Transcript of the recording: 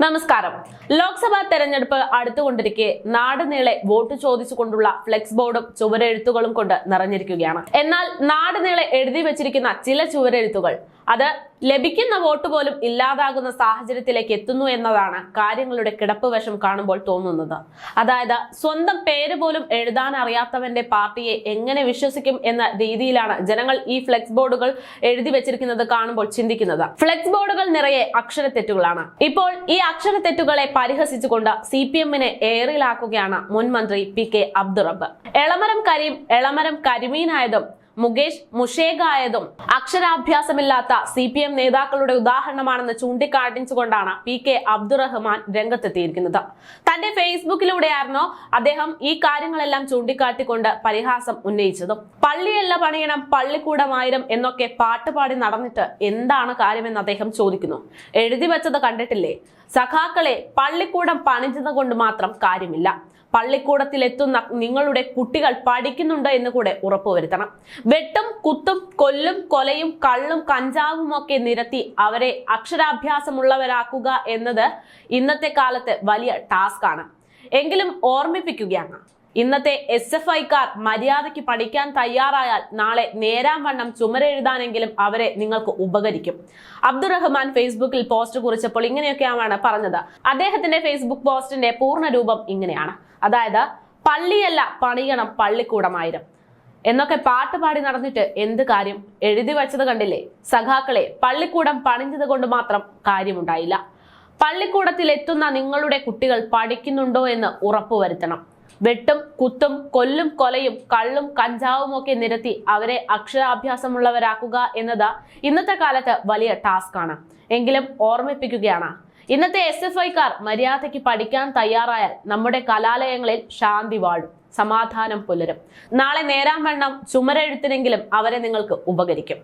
നമസ്കാരം. ലോക്സഭാ തെരഞ്ഞെടുപ്പ് അടുത്തുകൊണ്ടിരിക്കെ നാടുനീളെ vote ചോദിച്ചുകൊണ്ടുള്ള flex ബോർഡും ചുവരെഴുത്തുകളും കൊണ്ട് നിറഞ്ഞിരിക്കുകയാണ്. എന്നാൽ നാടുനീളെ എഴുതി വെച്ചിരിക്കുന്ന ചില ചുവരെഴുത്തുകൾ അത് ലഭിക്കുന്ന വോട്ട് പോലും ഇല്ലാതാകുന്ന സാഹചര്യത്തിലേക്ക് എത്തുന്നു എന്നതാണ് കാര്യങ്ങളുടെ കിടപ്പ് വശം കാണുമ്പോൾ തോന്നുന്നത്. അതായത് സ്വന്തം പേര് പോലും എഴുതാൻ അറിയാത്തവന്റെ പാർട്ടിയെ എങ്ങനെ വിശ്വസിക്കും എന്ന രീതിയിലാണ് ജനങ്ങൾ ഈ ഫ്ലെക്സ് ബോർഡുകൾ എഴുതി വെച്ചിരിക്കുന്നത് കാണുമ്പോൾ ചിന്തിക്കുന്നത്. ഫ്ലെക്സ് ബോർഡുകൾ നിറയെ അക്ഷരത്തെറ്റുകളാണ്. ഇപ്പോൾ ഈ അക്ഷരത്തെറ്റുകളെ പരിഹസിച്ചുകൊണ്ട് CPM-നെ ഏറിലാക്കുകയാണ് മുൻ മന്ത്രി PK അബ്ദുറബ്ബ്. എളമരം കരിമീനായതും മുകേഷ് മുഷേഖായതും അക്ഷരാഭ്യാസമില്ലാത്ത CPM നേതാക്കളുടെ ഉദാഹരണമാണെന്ന് ചൂണ്ടിക്കാട്ടിച്ചുകൊണ്ടാണ് PK അബ്ദുറഹ്മാൻ രംഗത്തെത്തിയിരിക്കുന്നത്. തന്റെ ഫേസ്ബുക്കിലൂടെയായിരുന്നു അദ്ദേഹം ഈ കാര്യങ്ങളെല്ലാം ചൂണ്ടിക്കാട്ടിക്കൊണ്ട് പരിഹാസം ഉന്നയിച്ചതും. പള്ളിയല്ല പണിയണം പള്ളിക്കൂടമായിരം എന്നൊക്കെ പാട്ടുപാടി നടന്നിട്ട് എന്താണ് കാര്യമെന്ന് അദ്ദേഹം ചോദിക്കുന്നു. എഴുതി വെച്ചത് കണ്ടിട്ടില്ലേ? സഖാക്കളെ, പള്ളിക്കൂടം പണിഞ്ഞത് കൊണ്ട് മാത്രം കാര്യമില്ല. പള്ളിക്കൂടത്തിലെത്തുന്ന നിങ്ങളുടെ കുട്ടികൾ പഠിക്കുന്നുണ്ട് എന്ന് കൂടെ ഉറപ്പുവരുത്തണം. വെട്ടും കുത്തും കൊല്ലും കൊലയും കള്ളും കഞ്ചാവും ഒക്കെ നിരത്തി അവരെ അക്ഷരാഭ്യാസമുള്ളവരാക്കുക എന്നത് ഇന്നത്തെ കാലത്ത് വലിയ ടാസ്ക് ആണ്. എങ്കിലും ഓർമ്മിപ്പിക്കുകയാണ്, ഇന്നത്തെ SFI-ക്കാർ മര്യാദയ്ക്ക് പഠിക്കാൻ തയ്യാറായാൽ നാളെ നേരാം വണ്ണം ചുമരെഴുതാനെങ്കിലും അവരെ നിങ്ങൾക്ക് ഉപകരിക്കും. അബ്ദുറഹ്മാൻ ഫേസ്ബുക്കിൽ പോസ്റ്റ് കുറിച്ചപ്പോൾ ഇങ്ങനെയൊക്കെയാണ് പറഞ്ഞത്. അദ്ദേഹത്തിന്റെ ഫേസ്ബുക്ക് പോസ്റ്റിന്റെ പൂർണ്ണ രൂപം ഇങ്ങനെയാണ്. അതായത്, പള്ളിയല്ല പണിയണം പള്ളിക്കൂടമായിരം എന്നൊക്കെ പാട്ടുപാടി നടന്നിട്ട് എന്ത് കാര്യം? എഴുതി വെച്ചത് കണ്ടില്ലേ? സഖാക്കളെ, പള്ളിക്കൂടം പണിഞ്ഞത് കൊണ്ട് മാത്രം കാര്യമുണ്ടായില്ല. പള്ളിക്കൂടത്തിൽ എത്തുന്ന നിങ്ങളുടെ കുട്ടികൾ പഠിക്കുന്നുണ്ടോ എന്ന് ഉറപ്പുവരുത്തണം. വെട്ടും കുത്തും കൊല്ലും കൊലയും കള്ളും കഞ്ചാവും ഒക്കെ നിരത്തി അവരെ അക്ഷരാഭ്യാസമുള്ളവരാക്കുക എന്നത് ഇന്നത്തെ കാലത്ത് വലിയ ടാസ്ക് ആണ്. എങ്കിലും ഓർമ്മിപ്പിക്കുകയാണ്, ഇന്നത്തെ SFI-ക്കാർ മര്യാദയ്ക്ക് പഠിക്കാൻ തയ്യാറായാൽ നമ്മുടെ കലാലയങ്ങളിൽ ശാന്തി വാഴും, സമാധാനം പുലരും. നാളെ നേരാം വണ്ണം ചുമരെഴുത്തിനെങ്കിലും അവരെ നിങ്ങൾക്ക് ഉപകരിക്കും.